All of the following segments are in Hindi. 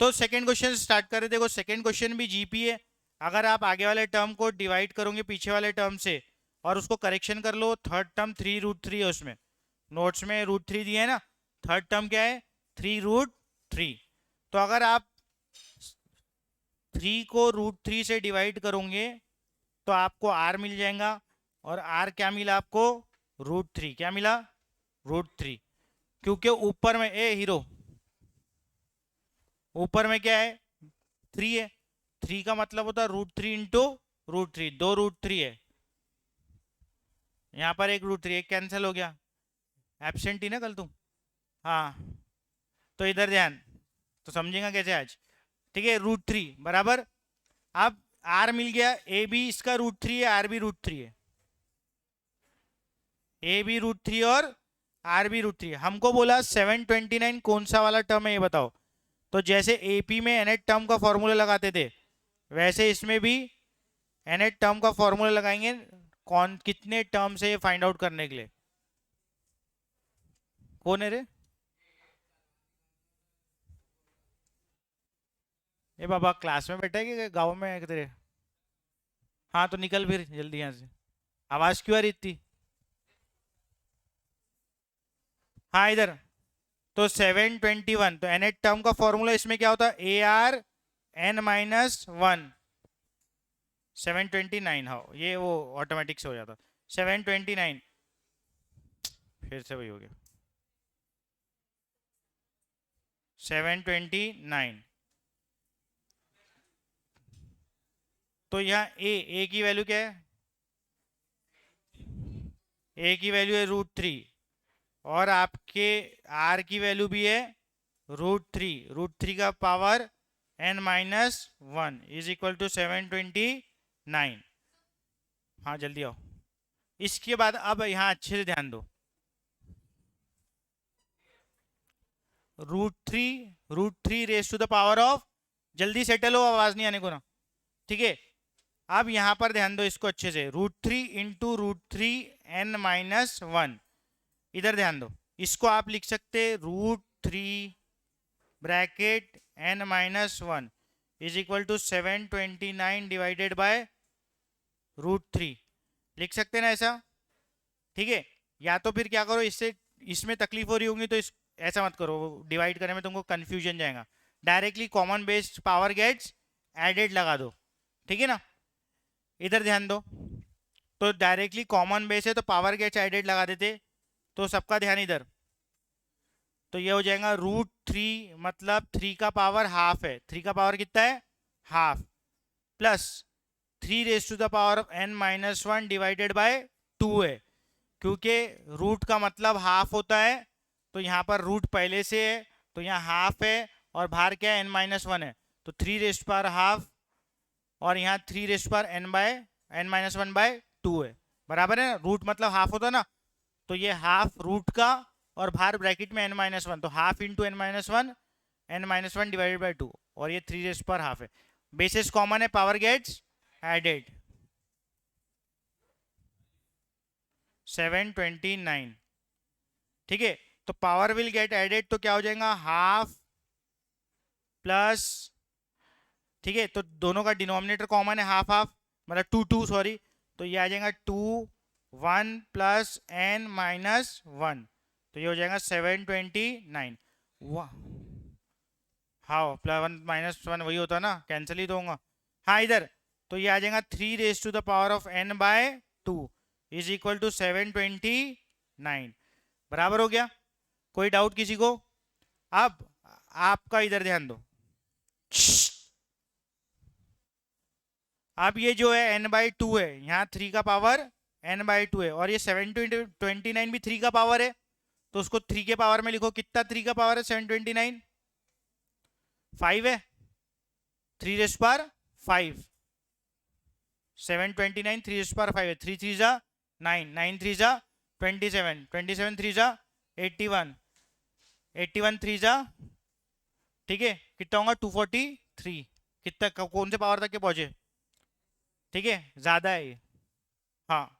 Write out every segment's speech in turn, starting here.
तो सेकंड क्वेश्चन स्टार्ट करें। देखो सेकंड क्वेश्चन भी जीपी है। अगर आप आगे वाले टर्म को डिवाइड करोगे पीछे वाले टर्म से और उसको करेक्शन कर लो, थर्ड टर्म 3√3 है उसमें, नोट्स में √3 दिया है ना, थर्ड टर्म क्या है 3√3। तो अगर आप 3 को √3 से डिवाइड करोगे तो आपको आर मिल जाएगा, और आर क्या मिला आपको √3। क्या मिला √3, क्योंकि ऊपर में ए हीरो ऊपर में क्या है 3 है। 3 का मतलब होता है √3 इंटू √3, 2√3 है। यहाँ पर एक √3, एक कैंसिल हो गया, एब्सेंट ही ना कल तुम। हाँ तो इधर ध्यान, तो समझेगा कैसे आज। ठीक है, √3 बराबर, अब आर मिल गया, ए भी इसका √3 है, आर भी √3 है, ए भी √3 और आर भी √3 है। हमको बोला 729 कौन सा वाला टर्म है ये बताओ। तो जैसे एपी में nth टर्म का फॉर्मूला लगाते थे, वैसे इसमें भी nth टर्म का फॉर्मूला लगाएंगे, कौन कितने टर्म से फाइंड आउट करने के लिए। कौन है रे ये बाबा, क्लास में बैठा है कि गाँव में है तेरे? हाँ तो निकल फिर जल्दी यहाँ से, आवाज क्यों आ रही इतनी। हाँ इधर, तो 721, तो nth टर्म का फॉर्मूला इसमें क्या होता है, ARN-1 729। हाँ ये वो ऑटोमेटिक से हो जाता 729, फिर से वही हो गया 729। तो यहाँ ए की वैल्यू क्या है, ए की वैल्यू है √3, और आपके आर की वैल्यू भी है √3, √3 का power n-1 is equal to 729। हाँ जल्दी आओ। इसके बाद अब यहाँ अच्छे से ध्यान दो, √3 raise to the power of, जल्दी सेटल हो, आवाज नहीं आने को ना। ठीक है, अब यहां पर ध्यान दो इसको अच्छे से, √3 इंटू √3 n-1, इधर ध्यान दो, इसको आप लिख सकते √3 bracket n-1 is equal to 729 divided by √3, लिख सकते ना ऐसा। ठीक है, या तो फिर क्या करो, इससे इसमें तकलीफ हो रही होगी तो ऐसा मत करो, डिवाइड करने में तुमको कंफ्यूजन जाएगा, directly common based power gets added लगा दो। ठीक है ना, इधर ध्यान दो, तो डायरेक्टली कॉमन बेस है तो पावर गेट्स एडेड लगा देते, तो सबका ध्यान इधर, तो ये हो जाएगा √3, मतलब 3 का पावर हाफ है, 3 का पावर कितना है half, plus 3 raise to the power of n-1 divided by 2 है, क्योंकि रूट का मतलब हाफ होता है, तो यहाँ पर रूट पहले से है तो यहाँ हाफ है, और बाहर क्या है n-1 है, तो 3 रेस्ट पावर हाफ, और यहाँ 3 रेस्ट पावर n-1/2 है, बराबर है ना, रूट मतलब हाफ होता ना, तो ये हाफ रूट का, और बाहर ब्रैकेट में n-1, तो half into n-1, n-1 divided by 2, और ये 3 रेस्ट पर हाफ है, बेसिस कॉमन है, पावर गेट्स एडेड 729। ठीक है, तो पावर विल गेट एडेड, तो क्या हो जाएगा हाफ प्लस, ठीक है, तो दोनों का डिनोमिनेटर कॉमन है, हाफ हाफ मतलब 2 सॉरी, तो ये आ जाएगा 2 1 प्लस n-1, तो ये हो जाएगा 729। हाँ प्लस 1 - 1 वही होता ना, कैंसिल ही तो होगा। हाँ इधर, तो ये आ जाएगा 3 raise to the power of n/2 is equal to 729, बराबर हो गया। कोई डाउट किसी को? अब आपका इधर ध्यान दो, अब ये जो है n/2 है, यहाँ 3 का पावर n/2 है, और ये 729 भी 3 का पावर है, तो उसको 3 के पावर में लिखो, कितना 3 का पावर है 729, 5 है, 3 रेस पर 5, 729 3 रेस पर 5 है, 3 3 जा 9, 9 3 जा 27, 27 3 जा 81, 81 3 जा, ठीक है कितना होगा 243, कितना कौन से पावर तक के पहुंचे, ठीक है ज्यादा है ये। हाँ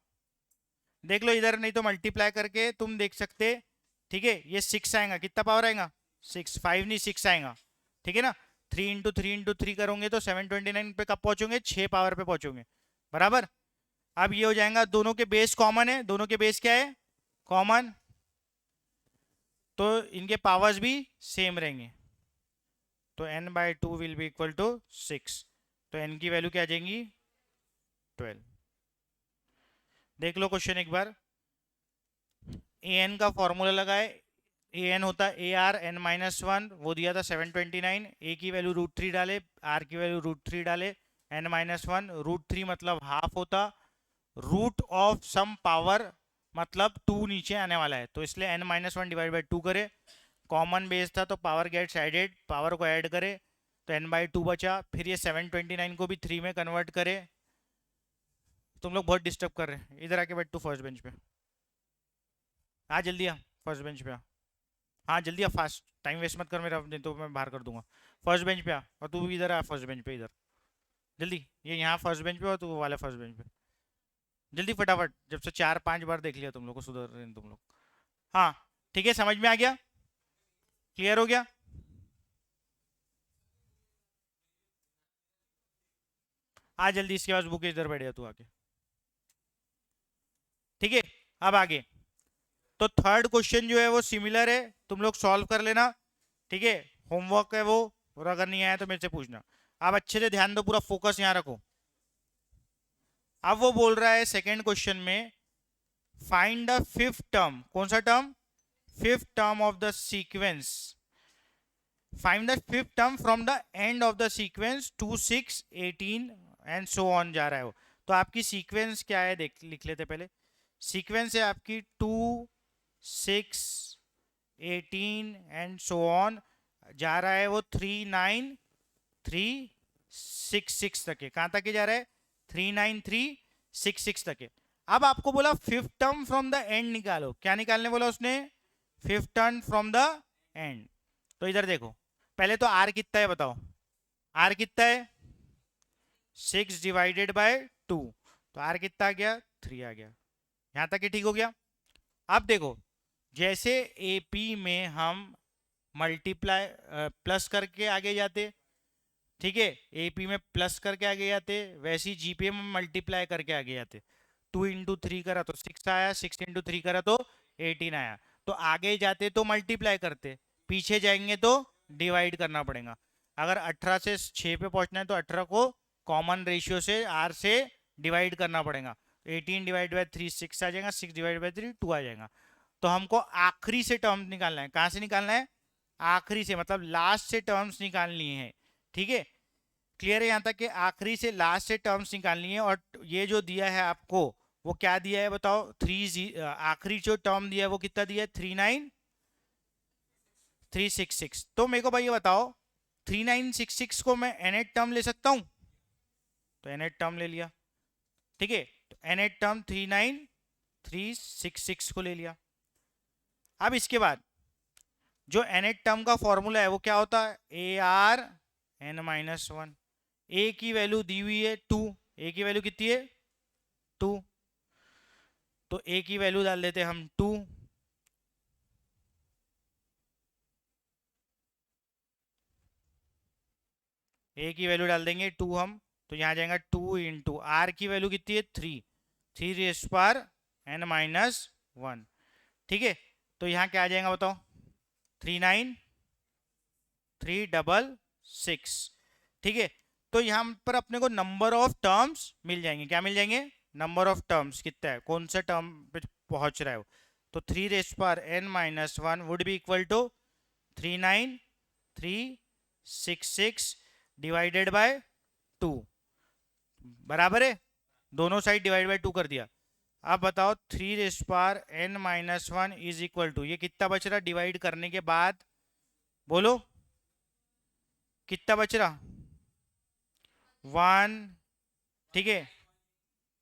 देख लो इधर, नहीं तो मल्टीप्लाई करके तुम देख सकते। ठीक है, ये 6 आएगा, कितना पावर आएगा 6, 5 नहीं 6 आएगा, ठीक है ना, 3 करोगे तो 729 पे कब पहुंचोगे? 6 पावर पे पहुंचोगे, बराबर। अब ये हो जाएगा, दोनों के बेस कॉमन है, दोनों के बेस क्या है? कॉमन, तो इनके पावर्स भी सेम रहेंगे, तो n/2 will be equal to 6, तो n की वैल्यू क्या आ जाएंगी? 12। देख लो क्वेश्चन एक बार। an का फॉर्मूला लगाए, an होता है AR(n-1), वो दिया था 729, a की वैल्यू √3 डाले, r की वैल्यू √3 डाले, n-1 √3 मतलब हाफ होता, रूट ऑफ सम पावर मतलब 2 नीचे आने वाला है, तो इसलिए n-1 डिवाइड बाई 2 करे, कॉमन बेस था तो पावर गेट्स एडेड, पावर को ऐड करे तो n/2 बचा, फिर ये 729 को भी 3 में कन्वर्ट करे। तुम लोग बहुत डिस्टर्ब कर रहे हैं, इधर आके बैठ तू फर्स्ट बेंच पे आ, जल्दी आ फर्स्ट बेंच पे आ, हाँ जल्दी आ, फास्ट, टाइम वेस्ट मत कर मेरा, नहीं तो मैं बाहर कर दूंगा। फर्स्ट बेंच पे आ, और तू भी इधर आ फर्स्ट बेंच पे, इधर जल्दी, ये यहाँ फर्स्ट बेंच पे और तू वाले फर्स्ट बेंच पे, जल्दी फटाफट, जब से 4-5 बार देख लिया तुम लोग को, सुधर रहे हैं तुम लोग। हाँ ठीक है, समझ में आ गया, क्लियर हो गया? आ जल्दी, इसके बाद बुक इधर बैठ जा तू आके, ठीक है। अब आगे, तो थर्ड क्वेश्चन जो है वो सिमिलर है, तुम लोग सॉल्व कर लेना, ठीक है, होमवर्क है वो, और अगर नहीं आया तो मेरे से पूछना। आप अच्छे से ध्यान दो, पूरा फोकस यहाँ रखो। अब वो बोल रहा है सेकेंड क्वेश्चन में, फाइंड द फिफ्थ टर्म, कौन सा term? Fifth term of the sequence, find the fifth term from the end of the sequence 2, 6, 18 and so on जा रहा है वो। तो आपकी सीक्वेंस क्या है, देख लिख लेते पहले। सीक्वेंस है आपकी 2, 6, 18 एंड सो ऑन, जा रहा है वो 3, 9, 3, 6, 6 तक है। कहां तक के जा रहा है? 3, 9, 3, 6, 6 तक है। अब आपको बोला fifth term from the and निकालो, क्या निकालने बोला उसने? Fifth term from the and. तो इधर देखो, पहले तो आर कितना है बताओ, आर कितना है? 6 डिवाइडेड बाय 2, तो आर कितना आ गया? 3 आ गया। यहां तक ही ठीक हो गया। अब देखो, जैसे एपी में हम मल्टीप्लाई प्लस करके आगे जाते, ठीक है, एपी में प्लस करके आगे जाते, वैसे ही जीपी में मल्टीप्लाई करके आगे जाते। 2 इंटू 3 करा तो 6 आया, 6 इंटू 3 करा तो 18 आया। तो आगे जाते तो मल्टीप्लाई करते, पीछे जाएंगे तो डिवाइड करना पड़ेगा। अगर 18 से 6 पे पहुंचना है तो 18 को कॉमन रेशियो से आर से डिवाइड करना पड़ेगा। 18 डिवाइड बाई 3 6 आ जाएगा, 6 डिवाइड बाई 3 2 आ जाएगा। तो हमको आखिरी से टर्म निकालना है। कहां से निकालना है? आखिरी से, मतलब लास्ट से टर्म्स निकालनी है, ठीक है। क्लियर है यहाँ तक कि आखिरी से लास्ट से टर्म्स निकालनी है। और ये जो दिया है आपको, वो क्या दिया है बताओ? आखिरी जो टर्म दिया है वो कितना दिया है? 39366। तो मेरे को भाई ये बताओ, 3966 को मैं nth टर्म ले सकता हूं? तो nth टर्म ले लिया, ठीक है। तो nth टर्म 39366 को ले लिया। अब इसके बाद जो nth टर्म का फॉर्मूला है वो क्या होता है? AR(n-1). ए की वैल्यू दी हुई है 2, ए की वैल्यू कितनी है? 2, तो ए की वैल्यू डाल देते हम 2, ए की वैल्यू डाल देंगे 2 हम, तो यहां जाएगा 2 इंटू आर की वैल्यू कितनी है? 3 रेज़ पावर n-1, ठीक है। तो यहां क्या आ जाएगा बताओ? 39366, ठीक है। तो यहां पर अपने को नंबर ऑफ टर्म्स मिल जाएंगे। क्या मिल जाएंगे? नंबर ऑफ टर्म्स कितना है, कौन सा टर्म पे पहुंच रहा है वो। तो 3 raise power n-1 would be equal to 39366 divided by 2, बराबर है, दोनों साइड डिवाइड बाय 2 कर दिया। अब बताओ 3 raise power n-1 is equal to, ये कितना बच रहा डिवाइड करने के बाद? बोलो कितना बच रहा? 1, ठीक है,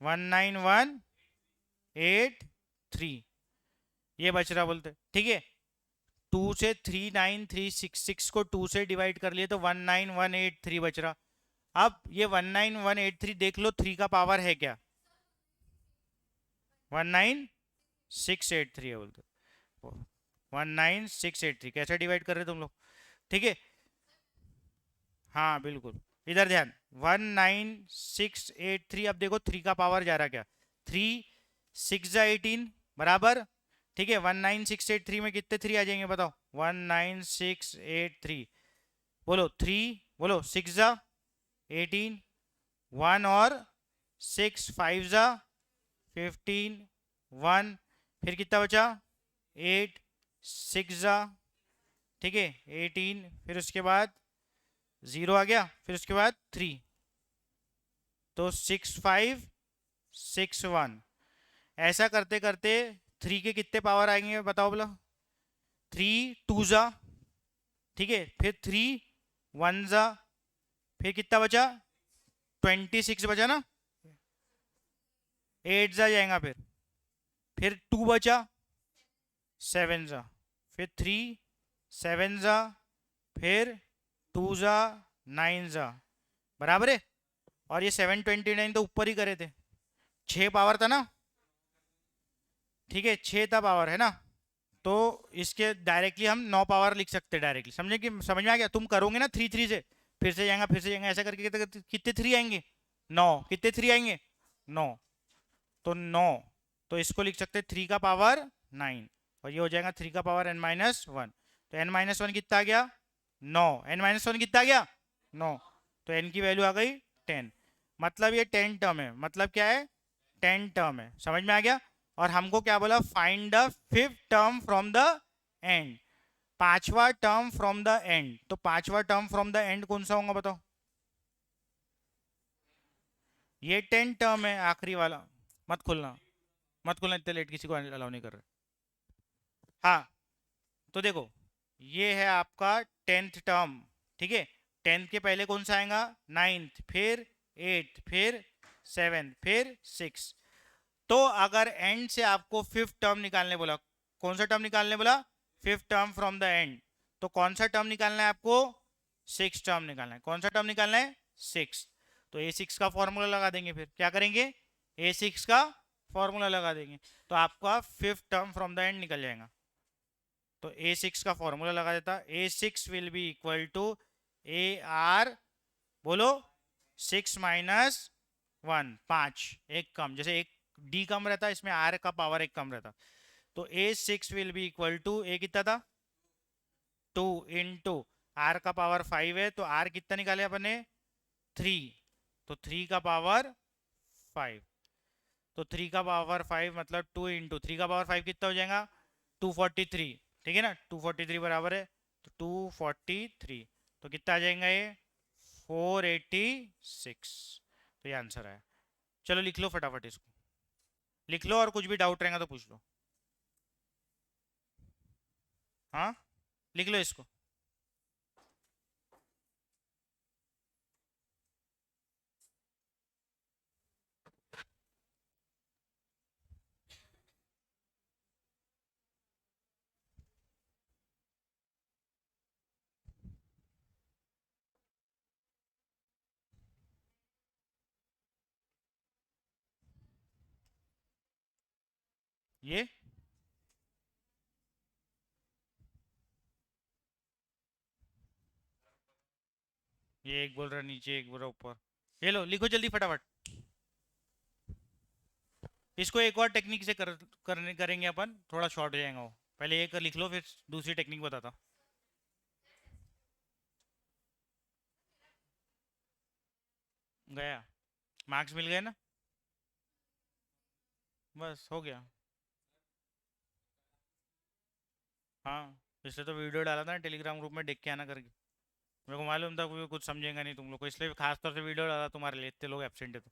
19183 ये बच रहा बोलते, ठीक है। 2 से 39366 को 2 से डिवाइड कर लिए तो 19183 बच रहा। अब ये 19183 देख लो, 3 का पावर है क्या? 19683 है बोलते, 19683 कैसे डिवाइड कर रहे तुम लोग, ठीक है। हाँ बिल्कुल, इधर ध्यान, 19683। अब देखो थ्री का पावर जा रहा क्या, थ्री सिक्स जा 18 बराबर, ठीक है। 19683 में कितने थ्री आ जाएंगे बताओ, 19683, बोलो थ्री, बोलो सिक्स जा 18, वन और सिक्स, फाइव जा 15, वन, फिर कितना बचा, एट, सिक्स जा, ठीक है 18, फिर उसके बाद जीरो आ गया, फिर उसके बाद थ्री, तो 6561। ऐसा करते करते थ्री के कितने पावर आएंगे बताओ बोला, थ्री टू जा, ठीक है, फिर थ्री वन जा, फिर कितना बचा, 26 बचा ना, एट जा जाएगा, फिर टू बचा, सेवन जा, फिर थ्री, सेवन जा, फिर टू जा, नाइन जा, बराबर है। और ये 729 तो ऊपर ही करे थे, छः पावर था ना, ठीक है, छः था पावर है ना, तो इसके डायरेक्टली हम 9 पावर लिख सकते हैं डायरेक्टली, समझे कि समझ में आ गया। तुम करोगे ना थ्री थ्री से, फिर से जाएगा फिर से जाएगा, ऐसा करके कितने कितने थ्री आएंगे, 9, कितने थ्री आएंगे, 9, तो 9, तो इसको लिख सकते हैं थ्री का पावर 9, और ये हो जाएगा थ्री का पावर n-1, तो n-1 कितना आ गया, 9, n-1 कितना आ गया, 9, तो n की वैल्यू आ गई 10, मतलब ये 10 टर्म है, मतलब क्या है, 10 टर्म है, समझ में आ गया। और हमको क्या बोला, find the fifth term from the and, पांचवा टर्म फ्रॉम द एंड, तो पांचवा टर्म फ्रॉम द एंड कौन सा होगा बताओ, ये 10 टर्म है आखिरी वाला, मत खोलना, मत खोलना इतने लेट, किसी को अलाउ नहीं कर रहे। हाँ, तो देखो ये है आपका 10th टर्म, ठीक है, 10th के पहले कौन सा आएगा, नाइन्थ, फिर एट्थ, फिर सेवेंथ, फिर सिक्स। तो अगर एंड से आपको फिफ्थ टर्म निकालने बोला, कौन सा टर्म निकालने बोला, fifth term from the and, तो कौन सा टर्म निकालना है आपको, सिक्स टर्म निकालना है, कौन सा टर्म निकालना है, सिक्स। तो ए सिक्स का फॉर्मूला लगा देंगे, फिर क्या करेंगे, ए सिक्स का फॉर्मूला लगा देंगे, तो आपका fifth term from the end निकल जाएगा। तो ए सिक्स का फॉर्मूला लगा देता, a six will be equal to a r, बोलो सिक्स माइनस वन, पाँच, एक कम, जैसे एक डी कम रहता इसमें आर का पावर एक कम रहता, तो a six will be equal to, a कितना था, टू इंटू आर का पावर फाइव है, तो आर कितना निकाले अपने, थ्री, तो थ्री का पावर फाइव, तो थ्री का पावर फाइव मतलब टू इंटू थ्री का पावर फाइव कितना हो जाएगा, 243, ठीक है ना, 243 बराबर है, तो 243, तो कितना आ जाएगा ये, 486, तो ये आंसर है। चलो लिख लो फटाफट इसको, लिख लो, और कुछ भी डाउट रहेगा तो पूछ लो। हाँ, लिख लो इसको। ये एक बोल रहा नीचे, एक बोल रहा ऊपर, ये लो लिखो जल्दी फटाफट। इसको एक और टेक्निक से करेंगे अपन, थोड़ा शॉर्ट हो जाएगा वो, पहले एक लिख लो फिर दूसरी टेक्निक बताता। गया, मार्क्स मिल गए ना, बस हो गया। हाँ, इसलिए तो वीडियो डाला था ना टेलीग्राम ग्रुप में, देख के आना करके, मेरे को मालूम था कोई कुछ समझेगा नहीं तुम लोग को, इसलिए खास तौर से वीडियो डाला तुम्हारे लिए, इतने लोग एब्सेंट है तो।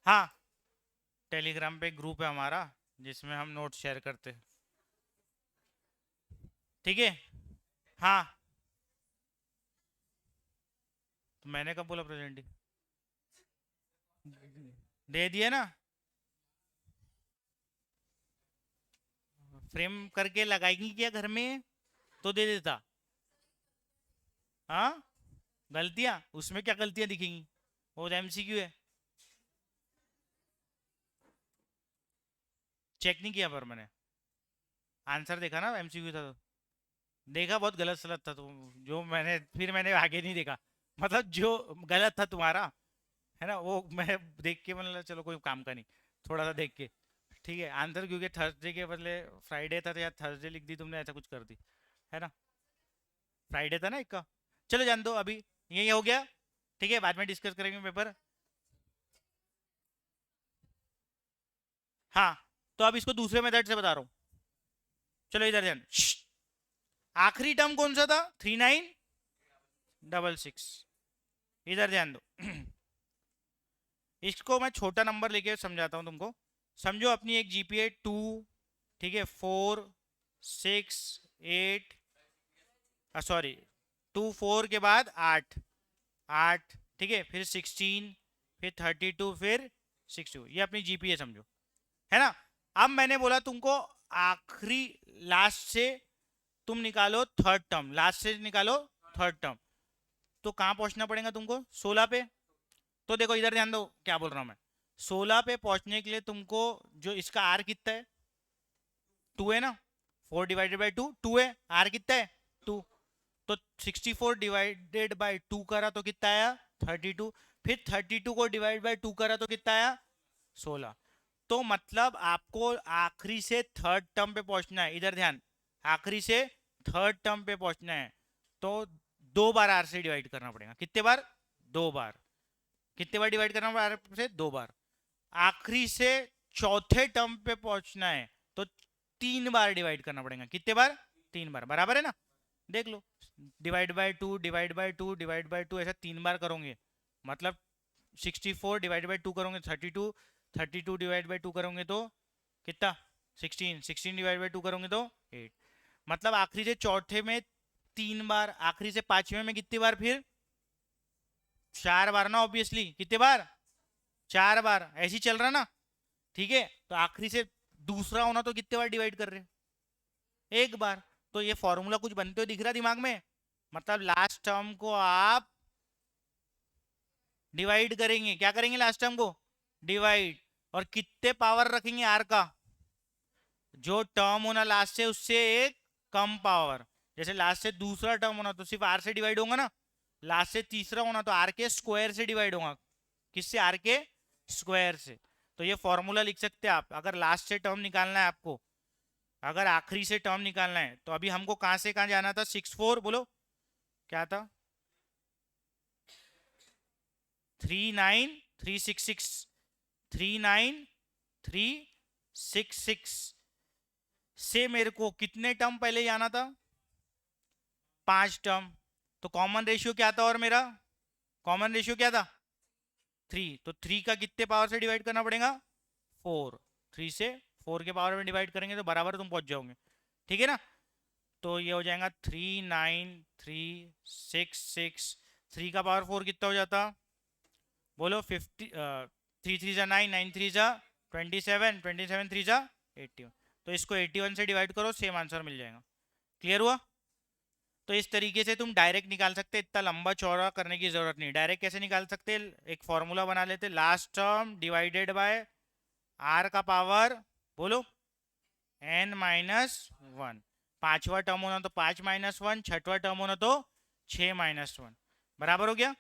हाँ, टेलीग्राम पे एक ग्रुप है हमारा, जिसमें हम नोट्स शेयर करते हैं, ठीक है। हाँ, तो मैंने कब बोला प्रेजेंट, दे दिए ना, फ्रेम करके लगाएंगी क्या घर में, तो दे देता। हाँ, गलतियां, उसमें क्या गलतियां दिखेंगी, वो एमसीक्यू है, चेक नहीं किया पर मैंने, आंसर देखा ना एमसीक्यू था तो, देखा बहुत गलत सलत था, तो जो मैंने फिर मैंने आगे नहीं देखा, मतलब जो गलत था तुम्हारा, है ना, वो मैं देख के मतलब चलो कोई काम का नहीं, थोड़ा सा देख के, ठीक है आंसर, क्योंकि थर्सडे के बदले फ्राइडे था तो यार थर्सडे लिख दी तुमने, ऐसा कुछ कर दी, है ना, फ्राइडे था ना एक का। चलो जान दो अभी, यही हो गया, ठीक है, बाद में डिस्कस करेंगे पेपर। हाँ, तो अब इसको दूसरे मेथड से बता रहा हूँ। चलो इधर ध्यान, आखिरी टर्म कौन सा था, 3966, इधर ध्यान दो। इसको मैं छोटा नंबर लेके समझाता हूँ तुमको। समझो अपनी एक जीपीए 2, ठीक है, 4 6 8, सॉरी 2 4 के बाद 8 8, ठीक है, फिर 16, फिर 32, फिर 62, ये अपनी जीपीए समझो, है ना। अब मैंने बोला तुमको आखिरी, लास्ट से तुम निकालो थर्ड टर्म, लास्ट से निकालो थर्ड टर्म, तो कहां पहुंचना पड़ेगा तुमको, 16 पे। तो देखो इधर ध्यान दो क्या बोल रहा हूं मैं, 16 पे पहुंचने के लिए तुमको, जो इसका आर कितना है, 2 है ना, 4 डिवाइडेड बाई 2 2 है, आर कितना है 2, तो 64 डिवाइडेड बाई 2 करा तो कितना आया 32, फिर 32 को डिवाइड बाई 2 करा तो कितना आया 16। तो मतलब आपको आखिरी से थर्ड टर्म पे पहुंचना है, इधर ध्यान, आखिरी से थर्ड टर्म पे पहुंचना है, तो 2 बार आर से डिवाइड करना पड़ेगा, कितने बार, 2 बार, कितने बार डिवाइड करना पड़ेगा आर से, 2 बार। आखिरी से चौथे टर्म पे पहुंचना है तो 3 बार डिवाइड करना पड़ेगा, कितने बार, 3 बार, बराबर है ना। देख लो, divide by 2 divide by 2 divide by 2, ऐसा 3 बार करोगे, मतलब 64 डिवाइड बाय 2 करोगे 32, 32 डिवाइड बाय 2 करोगे तो कितना, 16, 16 डिवाइड बाय 2 करोगे तो 8, मतलब आखिरी से चौथे में 3 बार, आखिरी से पांचवें में कितनी बार, फिर 4 बार ना, ऑब्वियसली कितने बार, 4 बार, ऐसे ही चल रहा ना, ठीक है। तो आखिरी से दूसरा होना तो कितने बार डिवाइड कर रहे हैं, 1 बार। तो ये फॉर्मूला कुछ बनते हुए दिख रहा दिमाग में, मतलब लास्ट टर्म को आप डिवाइड करेंगे, क्या करेंगे लास्ट टर्म को डिवाइड, और कितने पावर रखेंगे आर का, जो टर्म होना लास्ट से उससे एक कम पावर, जैसे लास्ट से दूसरा टर्म होना तो सिर्फ आर से डिवाइड होगा ना, लास्ट से तीसरा होना तो आर के स्क्वायर से डिवाइड होगा, किससे, आर के स्क्वायर से। तो ये फॉर्मूला लिख सकते हैं आप, अगर लास्ट से टर्म निकालना है आपको, अगर आखिरी से टर्म निकालना है, तो अभी हमको कहां से कहां जाना था, 64 बोलो क्या था, 39366, 39366 से मेरे को कितने टर्म पहले जाना था, 5 टर्म, तो कॉमन रेशियो क्या था, और मेरा कॉमन रेशियो क्या था 3, तो 3 का कितने पावर से डिवाइड करना पड़ेगा 4, 3 से 4 के पावर में डिवाइड करेंगे तो बराबर तुम पहुंच जाओगे, ठीक है ना। तो ये हो जाएगा 39366, 3 का पावर 4 कितना हो जाता, बोलो 50, 3 3 जा 9, 9 3 जा 27, 27 3 जा 81, तो इसको 81 से डिवाइड करो, सेम आंसर मिल जाएगा। क्लियर हुआ। तो इस तरीके से तुम डायरेक्ट निकाल सकते, इतना लंबा चौड़ा करने की जरूरत नहीं, डायरेक्ट कैसे निकाल सकते, एक फॉर्मूला बना लेते, last term divided by R का पावर, बोलो n-1, पांचवा टर्म होना तो 5-1, छठवा टर्म होना तो 6-1, बराबर हो गया।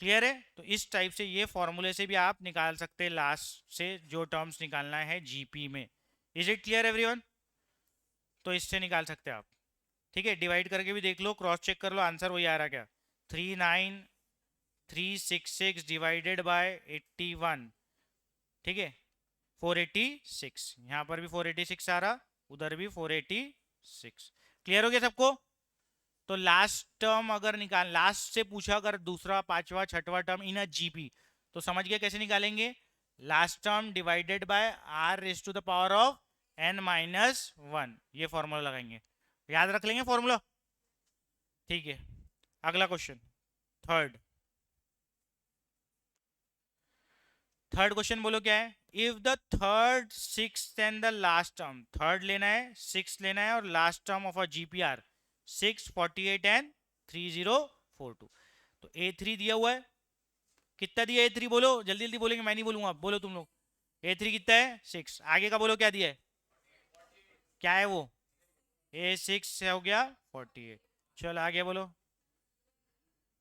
क्लियर है। तो इस टाइप से ये फॉर्मूले से भी आप निकाल सकते हैं लास्ट से जो टर्म्स निकालना है जीपी में। Is it clear everyone. तो इससे निकाल सकते हैं आप, ठीक है, डिवाइड करके भी देख लो, क्रॉस चेक कर लो, आंसर वही आ रहा क्या, 39366 डिवाइडेड बाय 81, ठीक है, 486, यहाँ पर भी 486 आ रहा, उधर भी 486। क्लियर हो गया सबको। तो लास्ट टर्म अगर निकाल, लास्ट से पूछा अगर दूसरा पांचवा छठवा टर्म इन अ जीपी, तो समझ गया कैसे निकालेंगे, last term divided by R raise to the power of n-1, ये फॉर्मूला लगाएंगे, याद रख लेंगे फॉर्मूला, ठीक है। अगला क्वेश्चन, थर्ड, थर्ड क्वेश्चन बोलो क्या है, if the third six and the last term, third लेना है, सिक्स लेना है, और last term of a GPR 648 and 3042, तो A3 दिया हुआ है, कितना दिया A3 बोलो, जल्दी जल्दी बोलेंगे, मैं नहीं बोलूंगा, बोलो तुम लोग, A3 कितना है 6, आगे का बोलो क्या दिया है, क्या है वो, A6 हो गया 48, चलो आगे बोलो,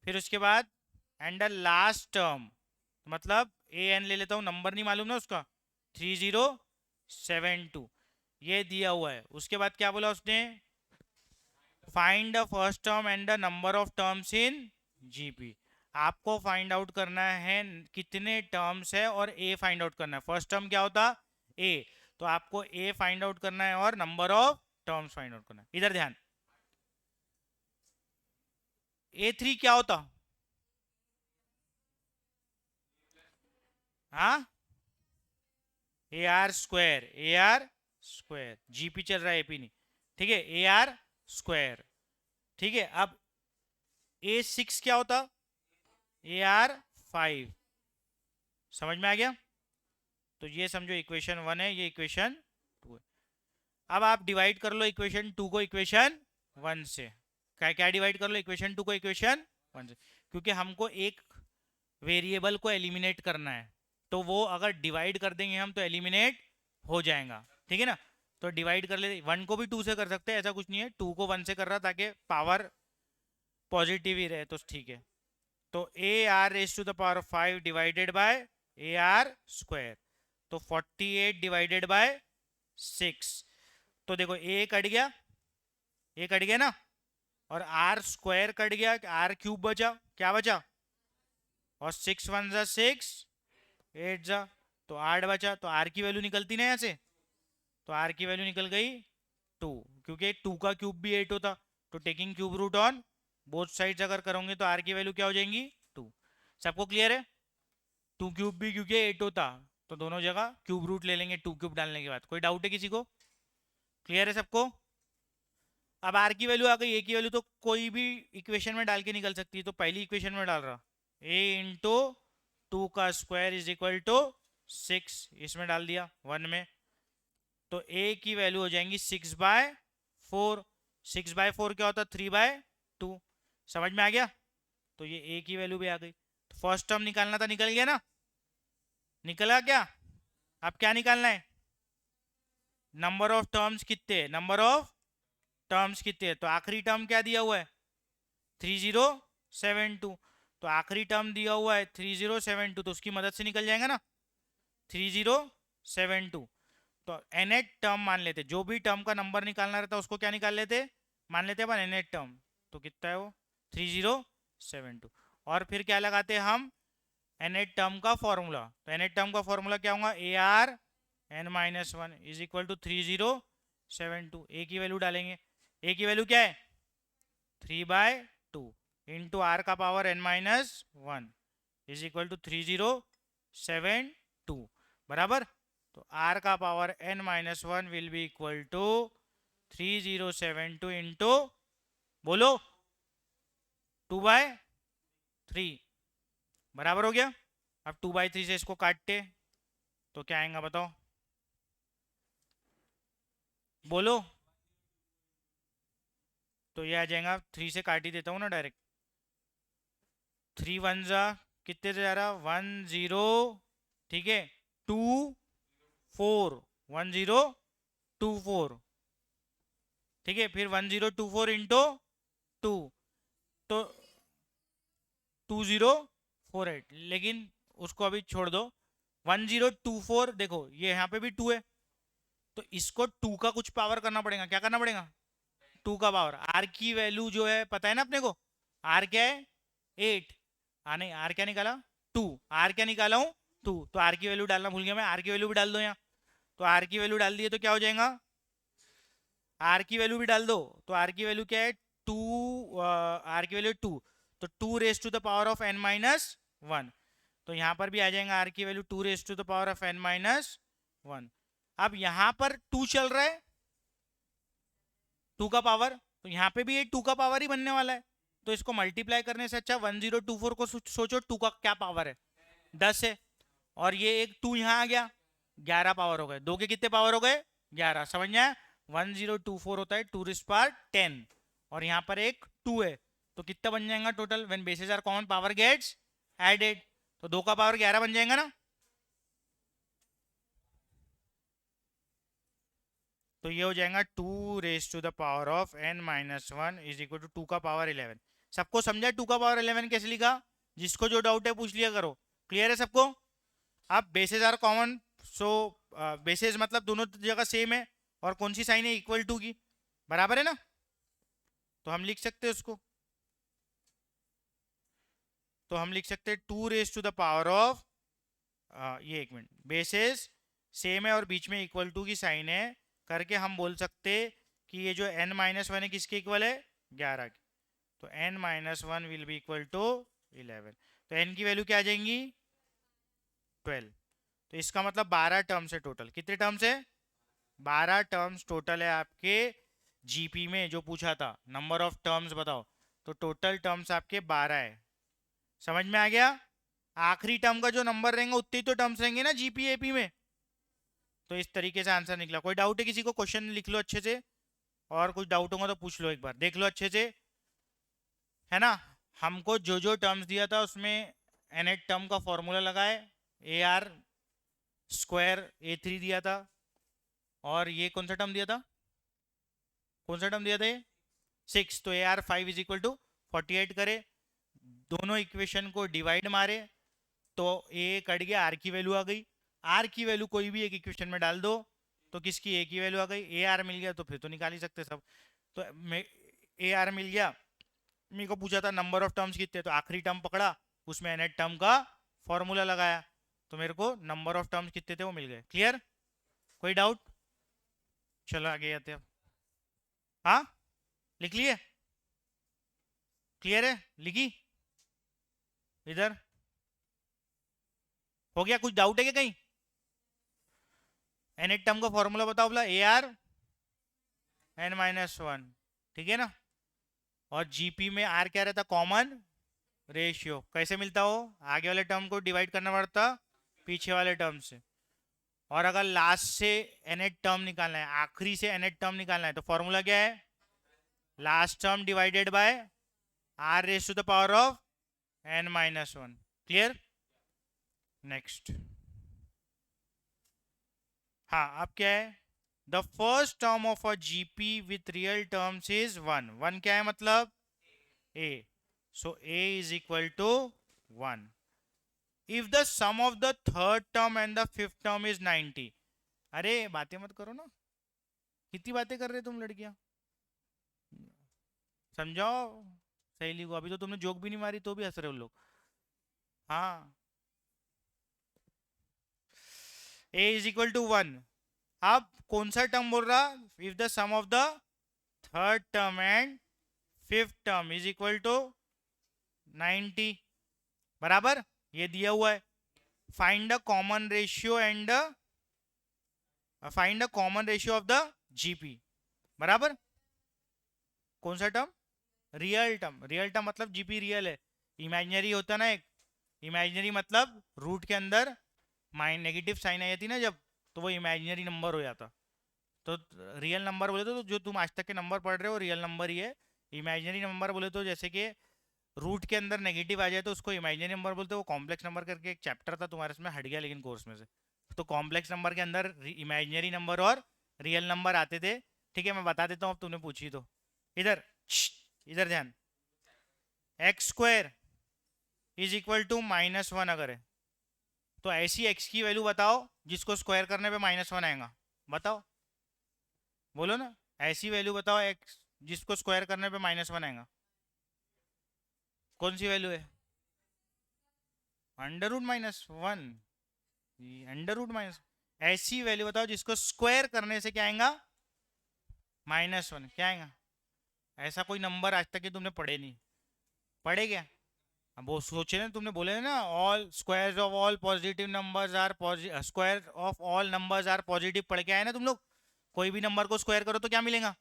फिर उसके बाद एंड द लास्ट टर्म, मतलब ए एन ले लेता हूँ, नंबर नहीं मालूम ना उसका, 3072 ये दिया हुआ है। उसके बाद क्या बोला उसने, find the first term and the number of terms in GP. आपको फाइंड आउट करना है कितने टर्म्स है और ए फाइंड आउट करना है। फर्स्ट टर्म क्या होता, ए, तो आपको ए फाइंड आउट करना है और number of terms find out करना है। इधर ध्यान, A3 क्या होता, हाँ, AR स्क्वायर, जीपी चल रहा है एपी नहीं, ठीक है, AR स्क्वायर, ठीक है। अब A6 क्या होता, AR5, समझ में आ गया। तो ये समझो इक्वेशन 1 है, ये इक्वेशन 2 है। अब आप डिवाइड कर लो इक्वेशन 2 को इक्वेशन 1 से। क्या क्या डिवाइड कर लो इक्वेशन 2 को इक्वेशन 1 से, क्योंकि हमको एक वेरिएबल को एलिमिनेट करना है, तो वो अगर डिवाइड कर देंगे हम तो एलिमिनेट हो जाएगा, ठीक है ना। तो डिवाइड कर ले, 1 को भी 2 से कर सकते हैं, ऐसा कुछ नहीं है, 2 को 1 से कर रहा ताकि पावर पॉजिटिव ही रहे, तो ठीक है। तो AR⁵ divided by AR square, तो 48 डिवाइडेड बाय 6, तो देखो ए कट गया, ए कट गया ना, और आर स्क्वायर कट गया, आर क्यूब बचा, क्या बचा, और 6 1 जा 6, 8 जा, तो 8 बचा, तो आर की वैल्यू निकलती ना यहाँ से, तो आर की वैल्यू निकल गई 2, क्योंकि 2 का क्यूब भी 8 होता, तो taking cube root on both sides अगर करोगे तो आर की वैल्यू क्या हो जाएंगी 2। सबको क्लियर है, 2 क्यूब भी क्योंकि 8 होता, तो दोनों जगह क्यूब रूट ले लेंगे 2 क्यूब डालने के बाद। कोई डाउट है किसी को, क्लियर है सबको। अब आर की वैल्यू आ गई, ए की वैल्यू तो कोई भी इक्वेशन में डाल के निकल सकती है, तो पहली इक्वेशन में डाल रहा, ए इंटू 2 का स्क्वायर इज इक्वल टू 6, इसमें डाल दिया 1 में, तो ए की वैल्यू हो जाएंगी 6/4, 6/4 क्या होता, 3/2, समझ में आ गया। तो ये ए की वैल्यू भी आ गई, तो फर्स्ट टर्म निकालना था, निकल गया ना, निकला क्या। अब क्या निकालना है, नंबर ऑफ टर्म्स कितने, नंबर ऑफ टर्म्स कितने, तो आखिरी टर्म क्या दिया हुआ है 3072, तो आखिरी टर्म दिया हुआ है 3072, तो उसकी मदद से निकल जाएगा ना 3072, तो nth टर्म मान लेते, जो भी टर्म का नंबर निकालना रहता है उसको क्या निकाल लेते, मान लेते अपन nth टर्म, तो कितना है वो 3072, और फिर क्या लगाते हैं हम nth टर्म का फॉर्मूला, तो nth टर्म का फॉर्मूला क्या होगा, AR(n-1) इज इक्वल टू 3072, ए की वैल्यू डालेंगे, ए की वैल्यू क्या है 3/2 इंटू आर का power n-1 is equal to 3072 बराबर, तो r का power n-1 will be equal to 3072 into, बोलो 2/3, बराबर हो गया। अब 2/3 से इसको काटते तो क्या आएगा बताओ, बोलो, तो ये आ जाएगा, 3 से काट ही देता हूँ ना डायरेक्ट, 3 1 जा कितने से जा रहा 1 0, ठीक है, 2 4 1 0 2 4, ठीक है, फिर 1024 इंटू 2, तो 2048, लेकिन उसको अभी छोड़ दो, 1024, देखो ये यहाँ पे भी 2 है, तो इसको 2 का कुछ पावर करना पड़ेगा, क्या करना पड़ेगा 2 का पावर, आर की वैल्यू जो है पता है ना अपने को, आर क्या है 8, नहीं आर क्या निकाला 2, आर क्या निकाला हूँ 2, तो आर की वैल्यू डालना भूल गया मैं, आर की वैल्यू भी डाल दो यहाँ, तो आर की वैल्यू डाल दिए तो क्या हो जाएगा, आर की वैल्यू भी डाल दो, तो आर की वैल्यू क्या है 2, आर की वैल्यू 2, तो 2 raise to the power of n-1, तो यहां पर भी आ जाएगा आर की value 2 raise to the power of n-1। अब यहां पर 2 चल रहा है 2 का पावर, तो यहाँ पे भी ये 2 का पावर ही बनने वाला है, तो इसको मल्टीप्लाई करने से अच्छा 1024 को सोचो 2 का क्या पावर है 10 है, और ये एक 2 यहाँ आ गया 11 पावर हो गए, 2 के कितने पावर हो गए 11, समझ में आया, 1024 होता है 2⁻10, और यहाँ पर एक 2 है, तो कितना बन जाएगा total, when bases are common power gets added, तो 2 का पावर 11 बन जाएगा ना, तो ये हो जाएगा 2 raise to the power of n-1 is equal to 2 का पावर 11, सबको समझा 2 का पावर 11 कैसे लिखा? जिसको जो डाउट है पूछ लिया करो। क्लियर है सबको? अब bases are common, so bases मतलब दोनों जगह सेम है, और कौन सी साइन है? इक्वल टू की, बराबर है ना, तो हम लिख सकते हैं उसको। तो हम लिख सकते हैं 2 raise to the power of, ये एक मिनट, बेसेस सेम है और बीच में इक्वल टू की साइन है करके हम बोल सकते कि ये जो n माइनस वन है किसके इक्वल है? 11 के। तो n minus one will be equal to 11। तो n की वैल्यू क्या आ जाएंगी? 12। तो इसका मतलब 12 टर्म्स है टोटल। कितने टर्म्स है? 12 टर्म्स टोटल है आपके जीपी में। जो पूछा था नंबर ऑफ टर्म्स बताओ, तो टोटल टर्म्स आपके 12 है। समझ में आ गया? आखिरी टर्म का जो नंबर रहेंगे उतने ही तो टर्म्स रहेंगे ना जीपी एपी में। तो इस तरीके से आंसर निकला। कोई डाउट है किसी को? क्वेश्चन लिख लो अच्छे से, और कुछ डाउट होगा तो पूछ लो, एक बार देख लो अच्छे से, है ना। हमको जो जो टर्म्स दिया था उसमें nth टर्म का फॉर्मूला लगाए, ए आर स्क्वायर A3 दिया था, और ये कौन सा टर्म दिया था? कौन सा टर्म दिया था? ये 6। तो A R 5 is equal to 48 करे, दोनों इक्वेशन को डिवाइड मारे तो ए कट गया, आर की वैल्यू आ गई। आर की वैल्यू कोई भी एक इक्वेशन में डाल दो तो किसकी? ए की वैल्यू आ गई। ए आर मिल गया तो फिर तो निकाल ही सकते सब। तो ए आर मिल गया। मेरे को पूछा था नंबर ऑफ टर्म्स कितने, तो आखिरी टर्म पकड़ा, उसमें nth टर्म का फॉर्मूला लगाया, तो मेरे को नंबर ऑफ टर्म्स कितने थे वो मिल गए। क्लियर? कोई डाउट? चलो आगे आते हैं। हाँ, लिख लिए? क्लियर है? लिखी? इधर हो गया? कुछ डाउट है क्या कहीं? nth टर्म का फॉर्मूला बताओ बोला, A R n minus one, ठीक है ना। और जीपी में आर क्या रहता? Common ratio. कैसे मिलता हो? आगे वाले टर्म को डिवाइड करना पड़ता पीछे वाले टर्म से, और अगर लास्ट से nth टर्म निकालना है, आखिरी से nth टर्म निकालना है, तो फॉर्मूला क्या है? Last term divided by R raise to the power of n minus one. Clear? Next. हाँ, अब क्या है? The first term of a GP with real terms is 1। 1 क्या है मतलब? a, so a is equal to 1 if the sum of the third term and the fifth term is 90। अरे बातें मत करो ना, कितनी बातें कर रहे तुम लड़कियां, समझाओ सहेली को। अभी तो तुमने जोक भी नहीं मारी तो भी हंस रहे हो लोग। हाँ, a is equal to 1। अब कौन सा टर्म बोल रहा? If the sum of the third term and fifth term is equal to 90, बराबर, ये दिया हुआ है। Find the common ratio and find the common ratio of the GP, बराबर। कौन सा term? Real term. Real term मतलब जीपी रियल है। इमेजिनरी होता ना एक, इमेजिनरी मतलब रूट के अंदर माइन नेगेटिव साइन आई थी ना जब, तो वो इमेजिनरी नंबर हो जाता। तो रियल नंबर बोले तो जो तुम आज तक के नंबर पढ़ रहे हो रियल नंबर ही है। इमेजिनरी नंबर बोले तो जैसे कि रूट के अंदर नेगेटिव आ जाए तो उसको इमेजिनरी नंबर बोलते हैं। वो कॉम्प्लेक्स नंबर करके एक चैप्टर था तुम्हारे, इसमें हट गया लेकिन कोर्स में से। तो कॉम्प्लेक्स नंबर के अंदर इमेजिनरी नंबर और रियल नंबर आते थे। ठीक है, मैं बता देता हूँ अब तुमने पूछी तो। इधर इधर ध्यान, x square is equal to minus one अगर है तो ऐसी एक्स की वैल्यू बताओ जिसको स्क्वायर करने पे माइनस वन आएगा। बताओ, बोलो ना, ऐसी वैल्यू बताओ एक्स जिसको स्क्वायर करने पे माइनस वन आएगा। कौन सी वैल्यू है? Under root minus one. Under root minus, ऐसी वैल्यू बताओ जिसको स्क्वायर करने से क्या आएगा? Minus one. क्या आएगा? ऐसा कोई नंबर आज तक के तुमने पढ़े नहीं, पढ़े क्या? अब वो सोचे ना, तुमने बोले ना all square of all positive numbers are square of all numbers are positive, पढ़ के आए ना तुम लोग। कोई भी नंबर को स्क्वायर करो तो क्या मिलेगा?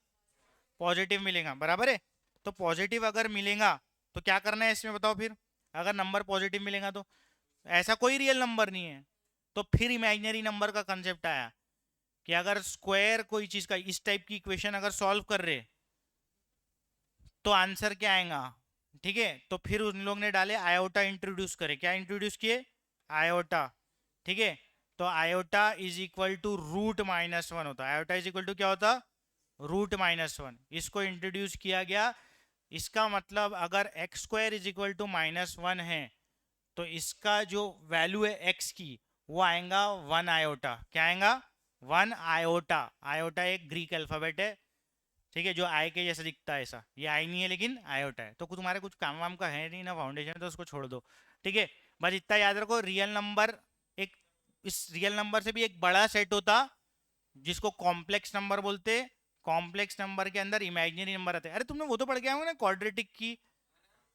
पॉजिटिव मिलेगा, बराबर है। तो पॉजिटिव अगर मिलेगा तो क्या करना है इसमें बताओ फिर? अगर नंबर पॉजिटिव मिलेगा तो ऐसा कोई रियल नंबर नहीं है, तो फिर इमेजिनरी नंबर का कंसेप्ट आया कि अगर स्क्वायर कोई चीज का, इस टाइप की इक्वेशन अगर सॉल्व कर रहे तो आंसर क्या आएगा? ठीक है, तो फिर उन लोग ने डाले आयोटा इंट्रोड्यूस करे। क्या इंट्रोड्यूस किए? आयोटा। ठीक है, तो iota is equal to root -1 होता है। आयोटा इज इक्वल टू क्या होता? रूट -1। इसको इंट्रोड्यूस किया गया इसका मतलब अगर x square is equal to -1 है तो इसका जो वैल्यू है एक्स की वो आएगा 1 आयोटा। क्या आएगा? 1 आयोटा। आयोटा एक ग्रीक अल्फाबेट है, ठीक है, जो आई के जैसा दिखता है। ऐसा ये आई नहीं है लेकिन आयोटा है। तो तुम्हारे कुछ काम वाम का है नहीं ना फाउंडेशन, तो उसको छोड़ दो, ठीक है। बस इतना याद रखो, रियल नंबर एक, इस रियल नंबर से भी एक बड़ा सेट होता जिसको कॉम्प्लेक्स नंबर बोलते। कॉम्प्लेक्स नंबर के अंदर इमेजिनरी नंबर आते हैं। अरे तुमने वो तो पढ़ के आओगे ना क्वाड्रेटिक की,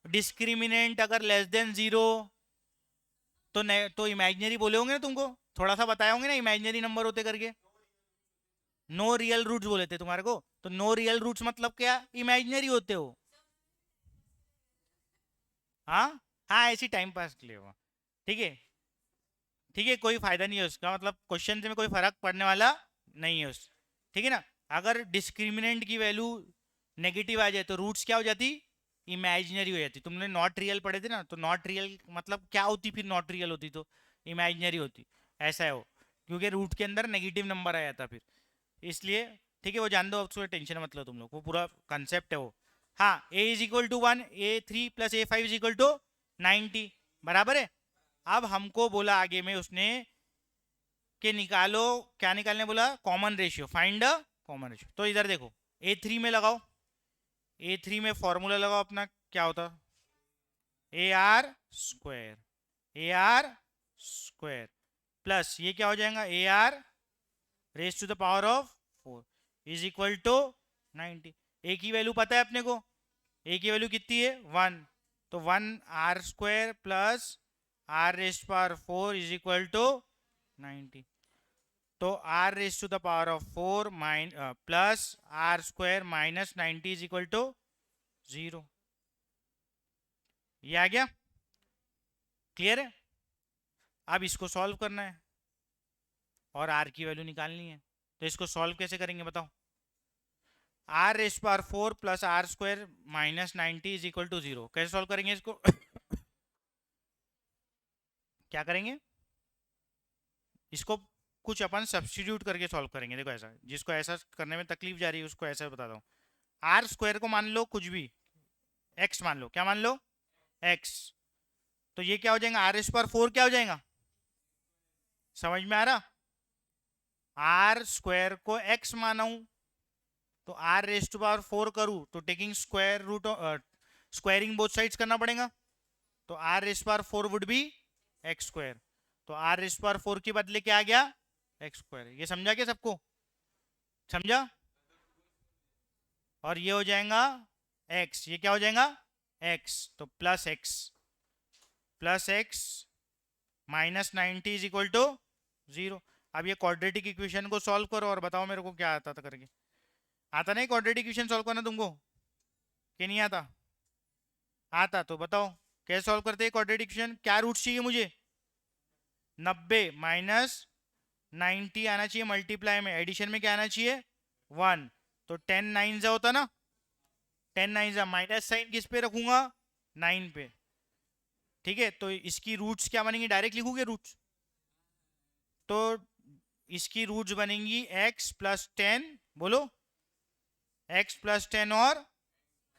डिस्क्रिमिनेंट अगर लेस देन 0 तो इमेजिनरी बोले होंगे ना तुमको, थोड़ा सा बताए होंगे ना इमेजिनरी नंबर होते करके। नो रियल रूट्स बोले थे तुम्हारे को, तो नो रियल रूट्स मतलब क्या? इमेजिनरी होते हो। हाँ हाँ, ऐसी टाइम पास के लिए हुआ, ठीक है। ठीक है, कोई फायदा नहीं है उसका, मतलब क्वेश्चन में कोई फर्क पड़ने वाला नहीं है उस, ठीक है ना। अगर डिस्क्रिमिनेंट की वैल्यू नेगेटिव आ जाए तो रूट्स क्या हो जाती? इमेजिनरी हो जाती। तुमने नॉट रियल पढ़े थे ना, तो नॉट रियल मतलब क्या होती? फिर नॉट रियल होती तो इमेजिनरी होती। ऐसा है वो, क्योंकि रूट के अंदर नेगेटिव नंबर आ जाता फिर, इसलिए। ठीक है, वो जान दो, अब उसको टेंशन मतलब तुम लोग, वो पूरा कंसेप्ट है वो। हाँ, a is equal to 1, A3 + A5 is equal to 90, बराबर है। अब हमको बोला आगे में उसने कि निकालो, क्या निकालने बोला? Common ratio, find the common ratio. तो इधर देखो, A3 में लगाओ, A3 में फॉर्मूला लगाओ अपना, क्या होता? AR² AR² प्लस ये क्या हो जाएगा? AR⁴ is equal to 90। ए की वैल्यू पता है अपने को, ए की वैल्यू कितनी है? 1। तो 1R² plus R⁴ is equal to 90। तो R⁴ plus R² minus 90 is equal to 0। ये आ गया, क्लियर है। अब इसको सॉल्व करना है और R की वैल्यू निकालनी है। तो इसको सॉल्व कैसे करेंगे बताओ? R⁴ plus R² minus 90 is equal to 0। कैसे सॉल्व करेंगे इसको? क्या करेंगे इसको? कुछ अपन सब्सटीट्यूट करके सॉल्व करेंगे। देखो ऐसा, जिसको ऐसा करने में तकलीफ जा रही है उसको ऐसा बताता हूँ। R² को मान लो कुछ भी, x मान लो। क्या मान लो? x। तो ये क्या हो जाएगा? R⁴ क्या हो जाएगा? समझ में आ रहा? R² को x माना हूं तो R⁴ करूं तो taking square root, squaring both sides करना पड़ेगा। तो R⁴ वुड बी x²। तो R⁴ के बदले क्या आ गया? x²। ये समझा क्या सबको? समझा? और ये हो जाएगा x, ये क्या हो जाएगा? x। तो plus x minus 90 is equal to 0। अब ये क्वाड्रेटिक इक्वेशन को सॉल्व करो और बताओ मेरे को क्या आता था करके। आता नहीं क्वाड्रेटिक इक्वेशन सॉल्व करना तुमको, कि नहीं आता? आता तो बताओ कैसे सॉल्व करते हैं क्वाड्रेटिक इक्वेशन। क्या रूट्स चाहिए मुझे? 90 माइनस 90 आना चाहिए मल्टीप्लाई में, एडिशन में क्या आना चाहिए? 1। तो 10 9 जा होता ना, 10 9 जा, माइनस साइन किस पे रखूंगा? 9 पे। ठीक है, तो इसकी रूट्स क्या बनेंगी? डायरेक्ट लिखोगे रूट्स, तो इसकी रूट्स बनेंगी x + 10, बोलो, x + 10 और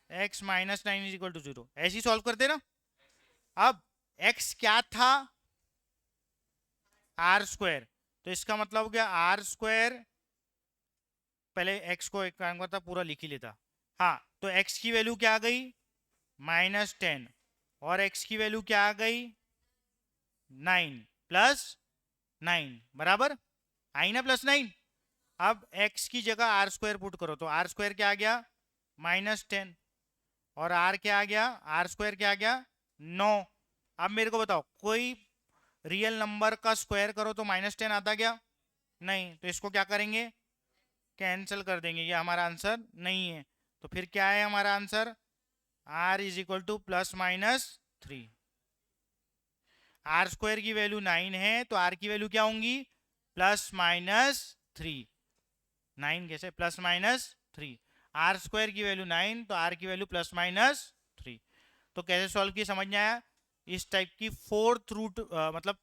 x minus 9 is equal to 0। ऐसे ही सॉल्व करते ना। अब x क्या था? R²। तो इसका मतलब हो गया R², पहले x को एक काम करता पूरा लिख ही लेता। हाँ, तो x की वैल्यू क्या आ गई? -10, और x की वैल्यू क्या आ गई? 9 + 9 बराबर आई ना, +9। अब x की जगह R² पुट करो, तो R² क्या आ गया? -10, और R क्या आ गया? R² क्या आ गया? 9। अब मेरे को बताओ, कोई रियल नंबर का स्क्वायर करो तो -10 आता क्या? नहीं। तो इसको क्या करेंगे? कैंसिल कर देंगे, ये हमारा आंसर नहीं है। तो फिर क्या है हमारा answer? R is equal to +-3। R² की वैल्यू 9 है तो R की वैल्यू क्या होंगी? +-3। 9 कैसे? +-3। R² की वैल्यू 9 तो R की वैल्यू +-3। तो कैसे सॉल्व किया समझ में आया? इस टाइप की फोर्थ रूट मतलब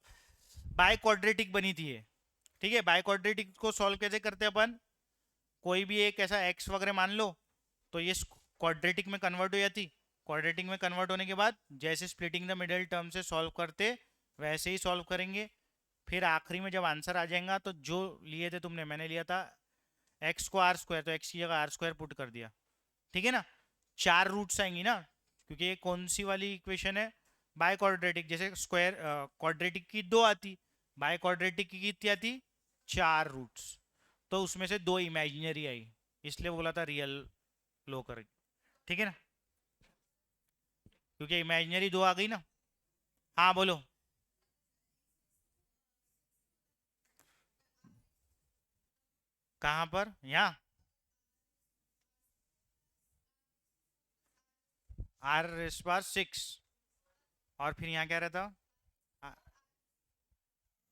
बाय क्वाड्रेटिक बनी थी ये। ठीक है, बाय क्वाड्रेटिक को सॉल्व कैसे करते हैं अपन? कोई भी एक ऐसा x वगैरह मान लो, तो ये क्वाड्रेटिक में कन्वर्ट हो जाती। क्वाड्रेटिक में कन्वर्ट होने के बाद जैसे स्प्लिटिंग द मिडल टर्म से सॉल्व करते वैसे ही सॉल्व करेंगे। फिर आखिरी में जब आंसर आ जाएगा तो जो लिए थे तुमने, मैंने लिया था एक्स को आर स्क्वायर, तो एक्स की जगह आर स्क्वायर पुट कर दिया। ठीक है ना, 4 रूट्स आएंगी ना, क्योंकि ये कौन सी वाली इक्वेशन है, बाय क्वाड्रेटिक। जैसे स्क्वायर क्वाड्रेटिक की 2 आती, बाय क्वाड्रेटिक की कितनी आती, 4 रूट्स। तो उसमें से 2 इमेजिनरी आई, इसलिए बोला था रियल लो कर। ठीक है ना, क्योंकि इमेजिनरी 2 आ गई ना। हाँ बोलो। कहाँ पर, यहाँ आर इस बार 6, और फिर यहाँ क्या रहता, आ,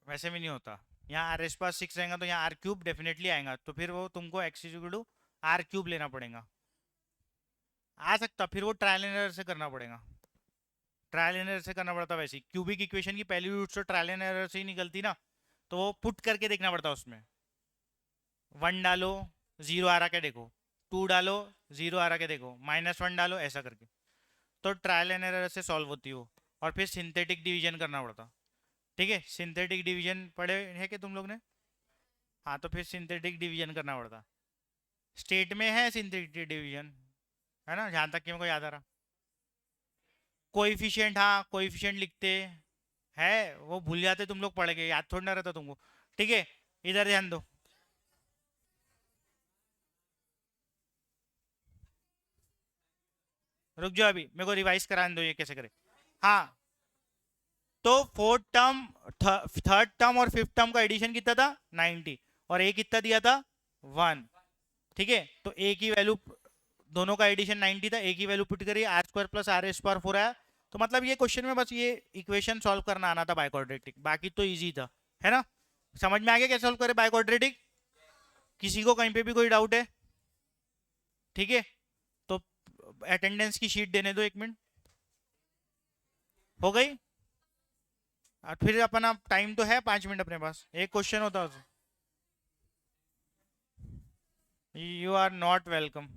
वैसे भी नहीं होता। यहाँ आर इस बार 6 रहेगा तो यहाँ आर क्यूब डेफिनेटली आएगा, तो फिर वो तुमको x equal to R cube लेना पड़ेगा। आ सकता, फिर वो ट्रायल एंड एरर से करना पड़ेगा। ट्रायल एंड एरर से करना पड़ता, वैसे क्यूबिक इक्वेशन की पहली रूट तो ट्रायल एंड एरर से ही निकलती ना, तो वो पुट करके देखना पड़ता उसमें। 1 डालो 0 आ रहा क्या देखो, 2 डालो 0 आ रहा क्या देखो, -1 डालो, ऐसा करके। तो ट्रायल एंड एरर से सॉल्व होती हो। और फिर सिंथेटिक डिवीजन करना पड़ता। ठीक है, सिंथेटिक डिवीजन पढ़े है कि तुम लोग ने? हाँ, तो फिर सिंथेटिक डिवीजन करना पड़ता। स्टेट में है सिंथेटिक डिवीजन, है ना, जहाँ तक कि मेरे को याद आ रहा। कोएफिशिएंट, हाँ कोएफिशिएंट लिखते है, वो भूल जाते तुम लोग, पढ़ के याद थोड़ा ना रहता तुमको। ठीक है, इधर ध्यान दो। रुक जाओ, अभी मेरे को रिवाइज कराने दो ये कैसे करे। हाँ, तो फोर्थ टर्म, थर्ड टर्म और फिफ्थ टर्म का एडिशन कितना था, 90, और ए कितना दिया था, 1। ठीक है, तो ए की वैल्यू, दोनों का एडिशन 90 था, ए की वैल्यू पुट करिए, R square plus R square 4 आया। तो मतलब ये क्वेश्चन में बस ये इक्वेशन सॉल्व करना आना था बाय क्वाड्रेटिक, बाकी तो इजी था, है ना। समझ में आ गया कैसे सॉल्व करे बाय क्वाड्रेटिक? किसी को कहीं पे भी कोई डाउट है? ठीक है, तो अटेंडेंस की शीट देने दो, 1 मिनट हो गई। और फिर अपना टाइम तो है 5 मिनट अपने पास, एक क्वेश्चन होता है। You are not welcome.